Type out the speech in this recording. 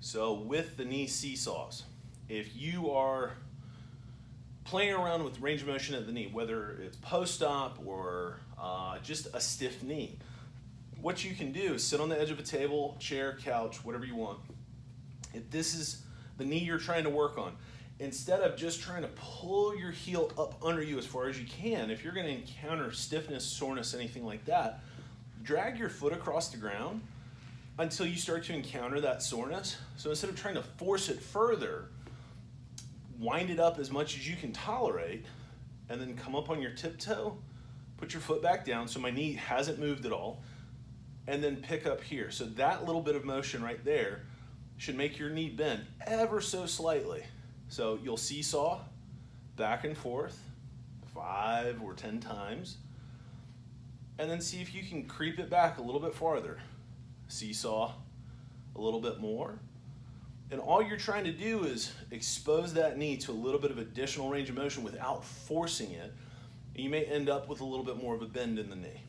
So with the knee seesaws, if you are playing around with range of motion at the knee, whether it's post-op or just a stiff knee, what you can do is sit on the edge of a table, chair, couch, whatever you want. If this is the knee you're trying to work on, instead of just trying to pull your heel up under you as far as you can, if you're going to encounter stiffness, soreness, anything like that, drag your foot across the ground until you start to encounter that soreness. So instead of trying to force it further, wind it up as much as you can tolerate, and then come up on your tiptoe, put your foot back down so my knee hasn't moved at all, and then pick up here. So that little bit of motion right there should make your knee bend ever so slightly. So you'll seesaw back and forth 5 or 10 times, and then see if you can creep it back a little bit farther. Seesaw a little bit more. And all you're trying to do is expose that knee to a little bit of additional range of motion without forcing it. And you may end up with a little bit more of a bend in the knee.